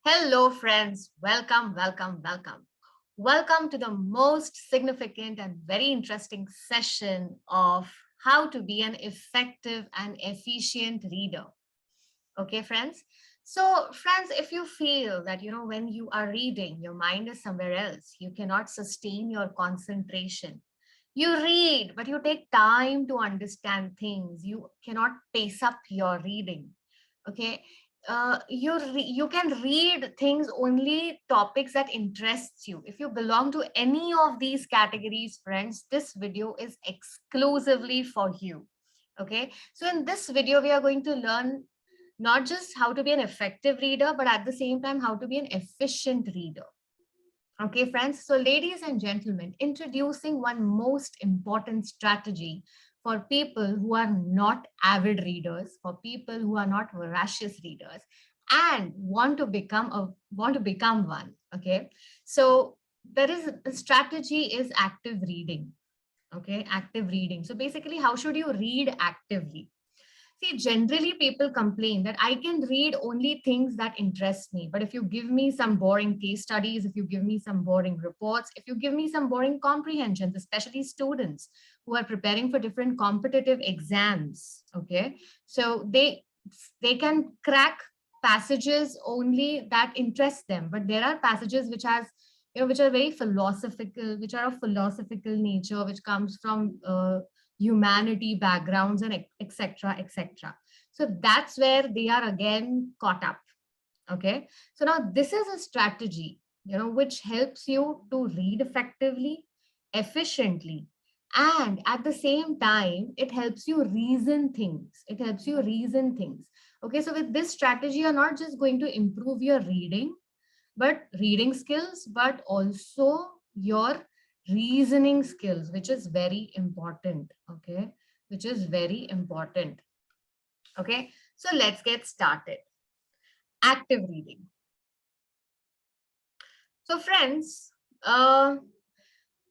Hello, friends. Welcome, welcome, welcome. Welcome to the most significant and very interesting session of how to be an effective and efficient reader. Okay, friends. So, friends, if you feel that, when you are reading, your mind is somewhere else, you cannot sustain your concentration. You read, but you take time to understand things. You cannot pace up your reading. Okay. You can read things only topics that interests you. If you belong to any of these categories, friends, this video is exclusively for you. Okay, so in this video we are going to learn not just how to be an effective reader, but at the same time, how to be an efficient reader. Okay, friends. So, ladies and gentlemen, introducing one most important strategy for people who are not avid readers, for people who are not voracious readers, and want to become one. Okay, so there is the strategy is active reading. Okay, active reading. So basically, how should you read actively? See, generally people complain that I can read only things that interest me. But if you give me some boring case studies, if you give me some boring reports, if you give me some boring comprehensions, especially students who are preparing for different competitive exams, okay, so they can crack passages only that interest them. But there are passages which has which are very philosophical, which are of philosophical nature, which comes from humanity backgrounds and etc etc. So that's where they are again caught up. Okay, so now this is a strategy which helps you to read effectively, efficiently, and at the same time it helps you reason things. Okay, so with this strategy you're not just going to improve your reading skills, but also your reasoning skills, which is very important. Okay, which is very important. Okay, so let's get started. Active reading. So, friends,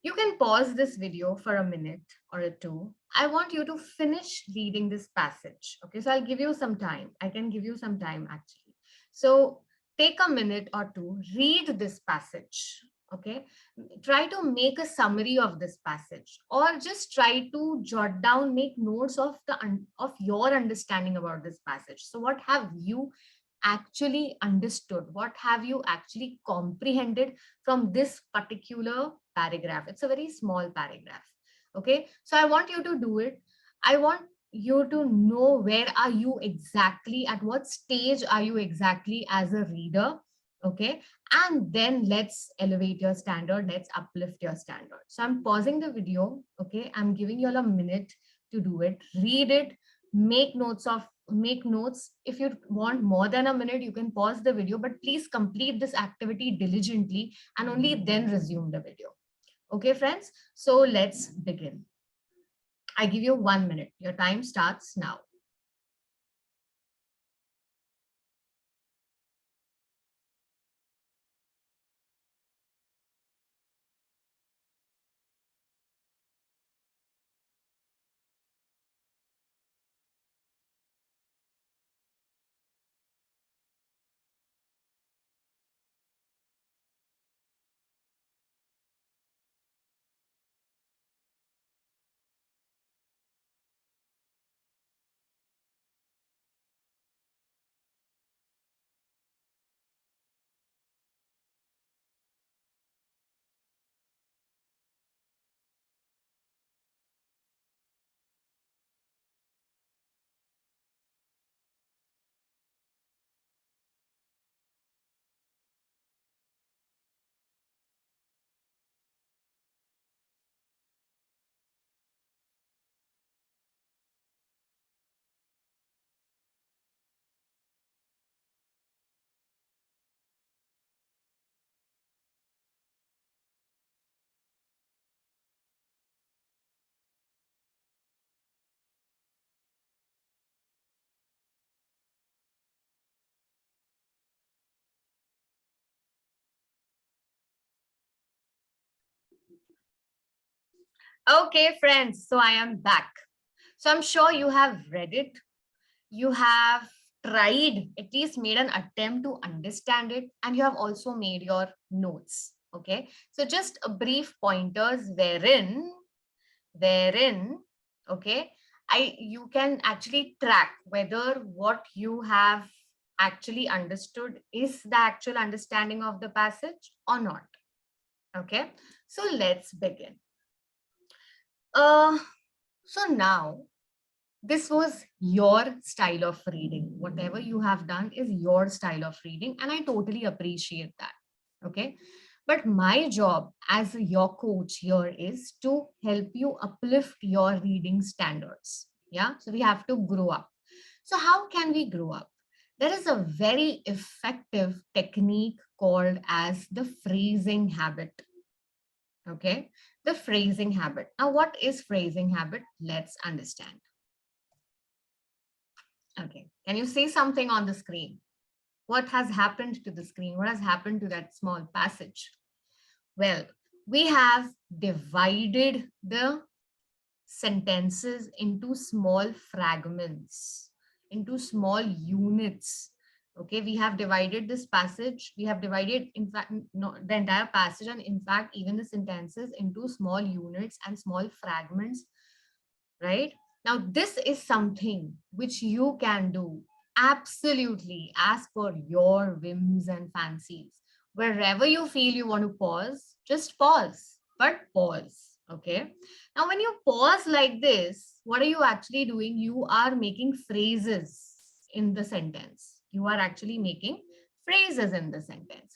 you can pause this video for a minute or two. I want you to finish reading this passage. Okay, so I'll give you some time. I can give you some time actually. So take a minute or two, read this passage. Okay, try to make a summary of this passage, or just try to jot down, make notes of of your understanding about this passage. So what have you actually understood? What have you actually comprehended from this particular paragraph? It's a very small paragraph. Okay, so I want you to do it. I want you to know where are you exactly, at what stage are you exactly as a reader. Okay, and then let's elevate your standard, let's uplift your standard. So I'm pausing the video. Okay, I'm giving you all a minute to do it. Read it, make notes. If you want more than a minute, you can pause the video, but please complete this activity diligently and only then resume the video. Okay, friends, so let's begin. I give you 1 minute. Your time starts now. Okay, friends, so I am back. So I'm sure you have read it. You have tried, at least made an attempt to understand it, and you have also made your notes. Okay, so just a brief pointers wherein, okay, you can actually track whether what you have actually understood is the actual understanding of the passage or not. Okay, so let's begin. uh so now, this was your style of reading. Whatever you have done is your style of reading, and I totally appreciate that. Okay, but my job as your coach here is to help you uplift your reading standards. Yeah, so we have to grow up. So how can we grow up? There is a very effective technique called as the phrasing habit. Okay, the phrasing habit. Now, what is phrasing habit? Let's understand. Okay, can you say something on the screen? What has happened to the screen? What has happened to that small passage? Well, we have divided the sentences into small fragments, into small units. Okay, we have divided this passage, we have divided, in fact, not the entire passage, and in fact, even the sentences into small units and small fragments, right? Now, this is something which you can do absolutely as per your whims and fancies. Wherever you feel you want to pause, just pause, but pause. Okay. Now, when you pause like this, what are you actually doing? You are making phrases in the sentence. You are actually making phrases in the sentence.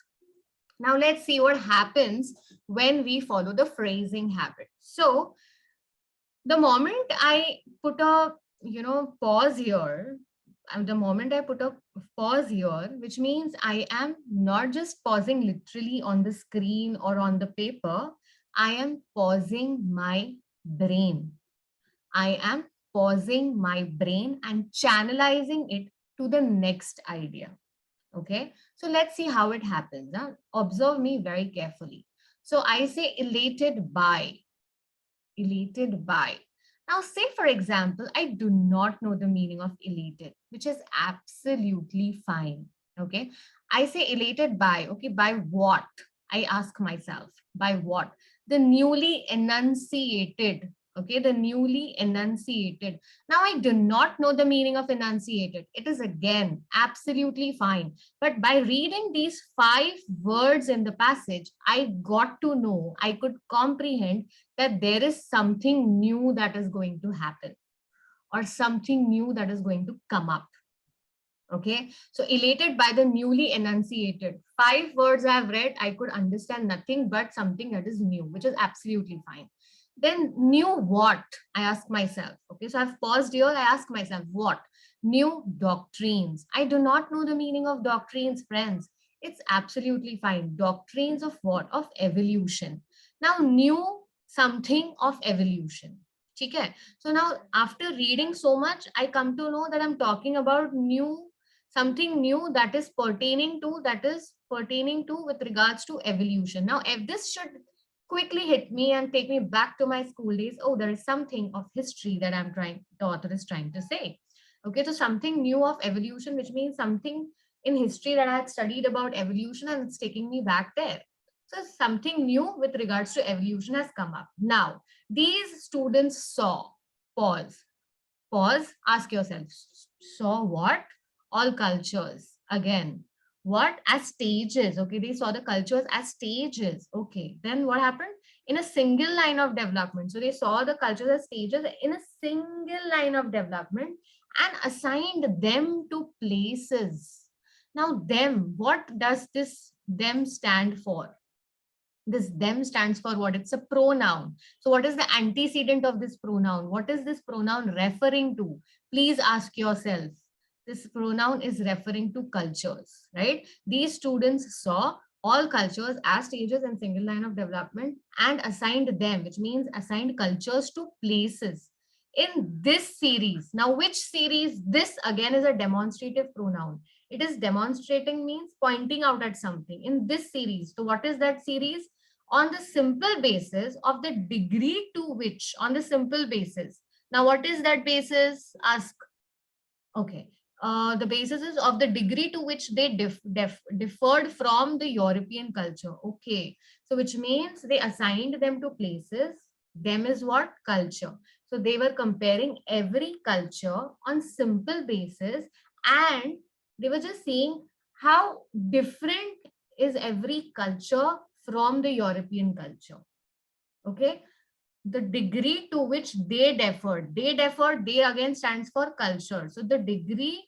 Now, let's see what happens when we follow the phrasing habit. So, the moment I put a pause here, and the moment I put a pause here, which means I am not just pausing literally on the screen or on the paper, I am pausing my brain. I am pausing my brain and channelizing it to the next idea. Okay, so let's see how it happens. Huh? Observe me very carefully. So I say elated by, elated by. Now, say for example, I do not know the meaning of elated, which is absolutely fine. Okay, I say elated by, okay, by what? I ask myself, by what? The newly enunciated, okay, the newly enunciated. Now, I do not know the meaning of enunciated. It is again absolutely fine. But by reading these 5 words in the passage, I got to know, I could comprehend that there is something new that is going to happen, or something new that is going to come up. Okay, so elated by the newly enunciated. 5 words I have read, I could understand nothing but something that is new, which is absolutely fine. Then new what? I ask myself. Okay, so I've paused here. I ask myself, what? New doctrines. I do not know the meaning of doctrines, friends. It's absolutely fine. Doctrines of what? Of evolution. Now, new something of evolution. Okay. So now, after reading so much, I come to know that I'm talking about new, something new that is pertaining to with regards to evolution. Now, if this should quickly hit me and take me back to my school days, oh, there is something of history that the author is trying to say. Okay, so something new of evolution, which means something in history that I had studied about evolution, and it's taking me back there. So something new with regards to evolution has come up. Now, these students saw, pause, pause, ask yourself, saw what? All cultures. Again, what? As stages. Okay, they saw the cultures as stages. Okay, then what happened? In a single line of development. So they saw the cultures as stages in a single line of development and assigned them to places. Now, them, what does this them stand for? This them stands for what? It's a pronoun. So what is the antecedent of this pronoun? What is this pronoun referring to? Please ask yourself. This pronoun is referring to cultures, right? These students saw all cultures as stages in single line of development and assigned them, which means assigned cultures to places in this series. Now, which series? This again is a demonstrative pronoun. It is demonstrating means pointing out at something in this series. So what is that series? On the simple basis of the degree to which, on the simple basis. Now, what is that basis? Ask. Okay. the basis is of the degree to which they differed from the European culture. Okay, so which means they assigned them to places. Them is what? Culture. So they were comparing every culture on simple basis, and they were just seeing how different is every culture from the European culture. Okay, the degree to which they again stands for culture. So the degree,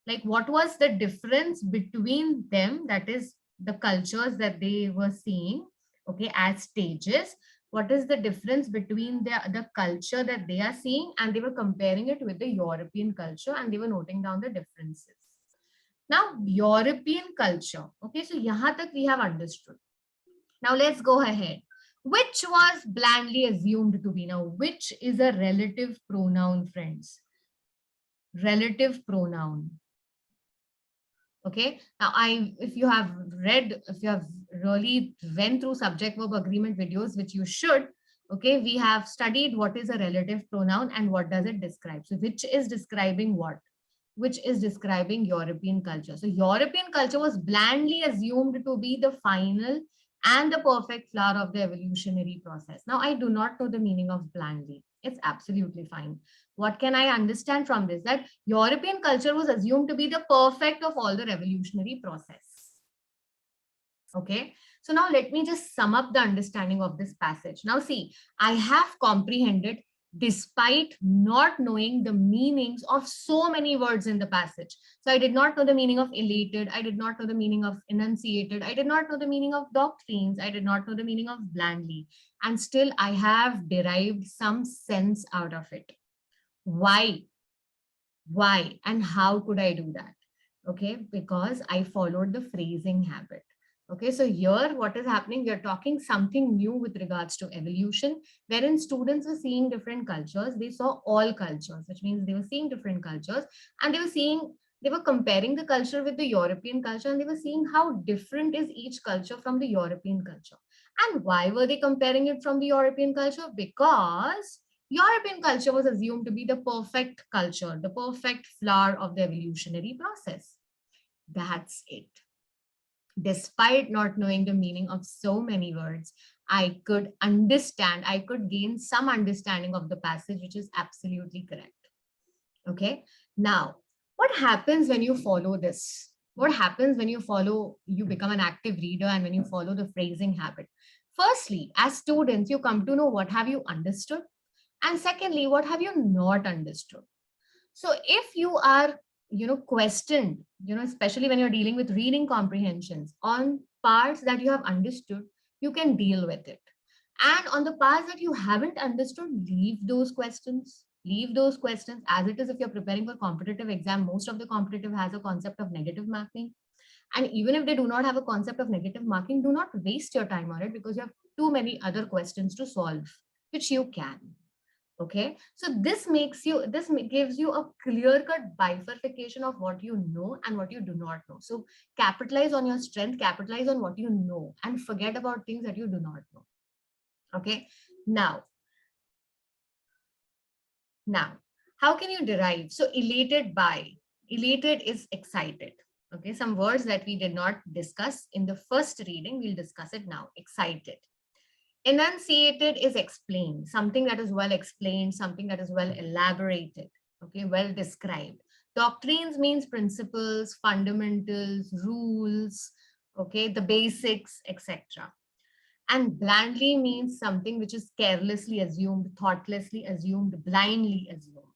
like what was the difference between them, that is the cultures that they were seeing, okay, as stages. What is the difference between the culture that they are seeing, and they were comparing it with the European culture, and they were noting down the differences. Now European culture, okay, so yahan tak we have understood. Now let's go ahead. Which was blandly assumed to be? Now which is a relative pronoun, friends? Relative pronoun. Okay, now if you have read, if you have really went through subject verb agreement videos, which you should, okay, we have studied what is a relative pronoun and what does it describe. So which is describing what? Which is describing European culture. So European culture was blandly assumed to be the final and the perfect flower of the evolutionary process. Now I do not know the meaning of blandly. It's absolutely fine. What can I understand from this? That European culture was assumed to be the perfect of all the revolutionary process. Okay, so now let me just sum up the understanding of this passage. Now see, I have comprehended despite not knowing the meanings of so many words in the passage. So I did not know the meaning of elated, I did not know the meaning of enunciated, I did not know the meaning of doctrines, I did not know the meaning of blandly, and still I have derived some sense out of it. Why? Why and how could I do that? Okay, because I followed the phrasing habit. Okay, so here what is happening, we are talking something new with regards to evolution, wherein students were seeing different cultures. They saw all cultures, which means they were seeing different cultures, and they were comparing the culture with the European culture, and they were seeing how different is each culture from the European culture. And why were they comparing it from the European culture? Because European culture was assumed to be the perfect culture, the perfect flower of the evolutionary process. That's it. Despite not knowing the meaning of so many words, I could understand, I could gain some understanding of the passage, which is absolutely correct. Okay. Now, what happens when you follow this? What happens when you become an active reader and when you follow the phrasing habit? Firstly, as students, you come to know what have you understood, and secondly, what have you not understood. So if you are, questioned, especially when you're dealing with reading comprehensions on parts that you have understood, you can deal with it. And on the parts that you haven't understood, leave those questions as it is. If you're preparing for competitive exam, most of the competitive has a concept of negative marking, and even if they do not have a concept of negative marking, do not waste your time on it, because you have too many other questions to solve, which you can. Okay, so gives you a clear cut bifurcation of what you know and what you do not know. So capitalize on your strength, capitalize on what you know, and forget about things that you do not know. Okay, now how can you derive? So elated is excited. Okay, some words that we did not discuss in the first reading, we'll discuss it now. Excited. Enunciated is explained, something that is well explained, something that is well elaborated, okay, well described. Doctrines means principles, fundamentals, rules, okay, the basics, etc. And blandly means something which is carelessly assumed, thoughtlessly assumed, blindly assumed.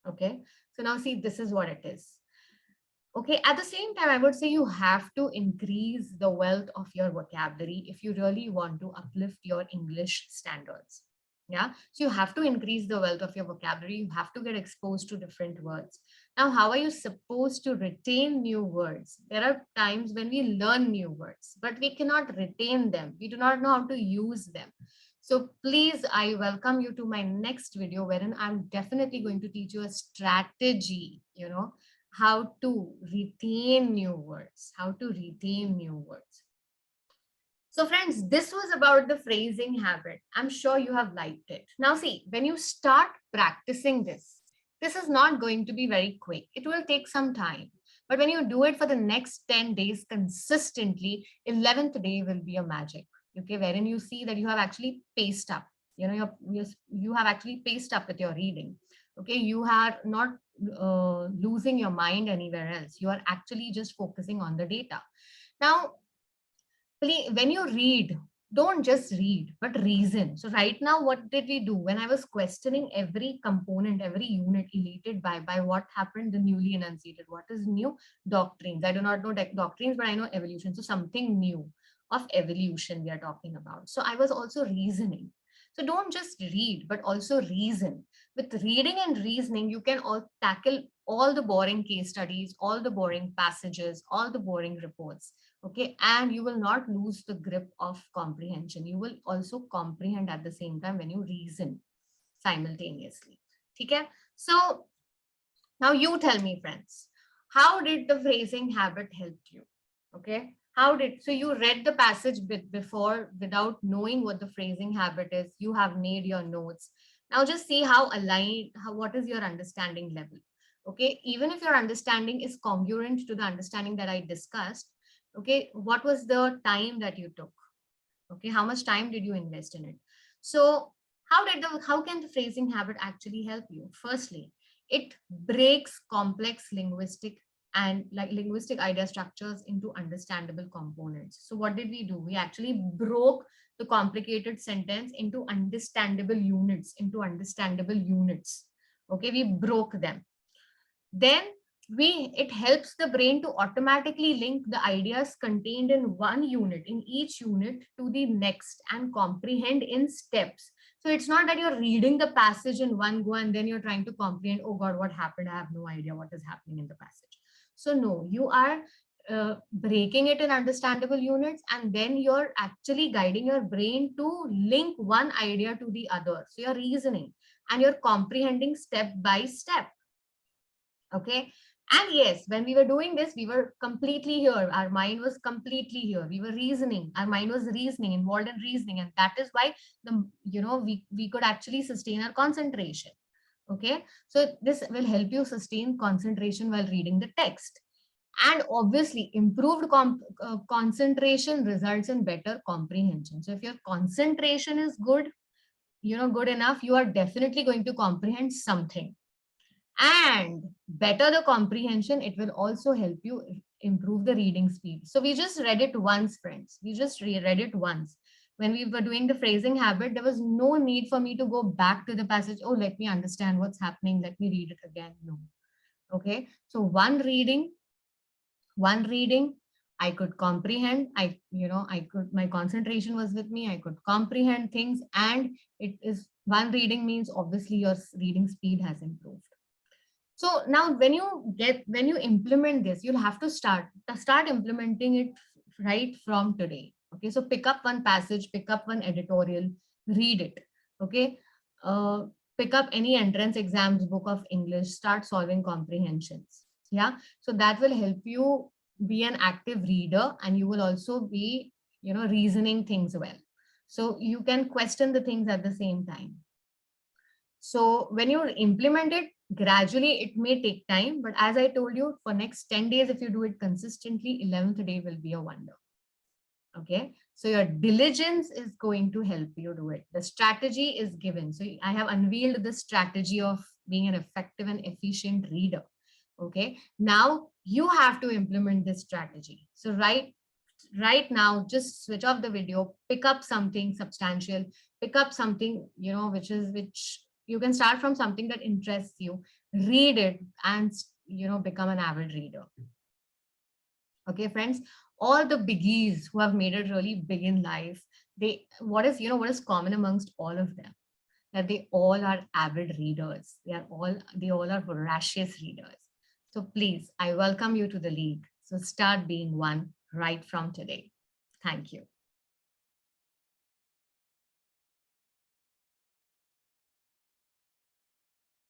Okay, so now see, this is what it is. Okay, at the same time, I would say you have to increase the wealth of your vocabulary if you really want to uplift your English standards. Yeah, so you have to increase the wealth of your vocabulary. You have to get exposed to different words. Now, how are you supposed to retain new words? There are times when we learn new words, but we cannot retain them. We do not know how to use them. So please, I welcome you to my next video, wherein I'm definitely going to teach you a strategy, how to retain new words, So friends, this was about the phrasing habit. I'm sure you have liked it. Now see, when you start practicing this, This is not going to be very quick. It will take some time. But when you do it for the next 10 days consistently, 11th day will be a magic. Okay, wherein you see that you have actually paced up. You have actually paced up with your reading. Okay, you are not losing your mind anywhere else. You are actually just focusing on the data. Now, when you read, don't just read but reason. So right now, what did we do? When I was questioning every component, every unit, elated by what happened, the newly enunciated, what is new? Doctrines. I do not know doctrines, but I know evolution. So something new of evolution we are talking about. So I was also reasoning. So don't just read but also reason. With reading and reasoning, you can all tackle all the boring case studies, all the boring passages, all the boring reports. Okay, and you will not lose the grip of comprehension. You will also comprehend at the same time when you reason simultaneously. Okay, so now you tell me, friends, how did the phrasing habit help you? Okay, how did, so you read the passage bit before without knowing what the phrasing habit is. You have made your notes. Now just see how aligned, what is your understanding level. Okay, even if your understanding is congruent to the understanding that I discussed, okay, what was the time that you took? Okay, how much time did you invest in it? So how can the phrasing habit actually help you? Firstly, it breaks complex linguistic idea structures into understandable components. So what did we do? We actually broke the complicated sentence into understandable units. Okay, we broke them. Then it helps the brain to automatically link the ideas contained in one unit, in each unit, to the next and comprehend in steps. So it's not that you're reading the passage in one go and then you're trying to comprehend, oh God, what happened? I have no idea what is happening in the passage. So no, you are breaking it in understandable units, and then you're actually guiding your brain to link one idea to the other. So you're reasoning and you're comprehending step by step. Okay, and yes, when we were doing this, we were completely here, our mind was completely here, we were reasoning, our mind was reasoning, involved in reasoning, and that is why we could actually sustain our concentration. Okay, so this will help you sustain concentration while reading the text. And obviously improved concentration results in better comprehension. So if your concentration is good, good enough, you are definitely going to comprehend something. And better the comprehension, it will also help you improve the reading speed. So we just read it once, friends. We just reread it once. When we were doing the phrasing habit, there was no need for me to go back to the passage. Oh, let me understand what's happening. Let me read it again. No. Okay. So one reading, I could comprehend. My concentration was with me. I could comprehend things. And it is one reading means obviously your reading speed has improved. So now when you implement this, you'll have to start implementing it right from today. Okay, so pick up one passage, pick up one editorial, read it. Okay, pick up any entrance exams book of English, start solving comprehensions. Yeah, so that will help you be an active reader, and you will also be reasoning things well. So you can question the things at the same time. So when you implement it gradually, it may take time, but as I told you, for next 10 days, if you do it consistently, 11th day will be a wonder. Okay, so your diligence is going to help you do it. The strategy is given. So I have unveiled the strategy of being an effective and efficient reader. Okay, now you have to implement this strategy. So right now, just switch off the video, pick up something substantial, pick up something which you can start from something that interests you, read it, and become an avid reader. Okay, friends, all the biggies who have made it really big in life, what is common amongst all of them? That they all are avid readers. They all are voracious readers. So please, I welcome you to the league. So start being one right from today. Thank you.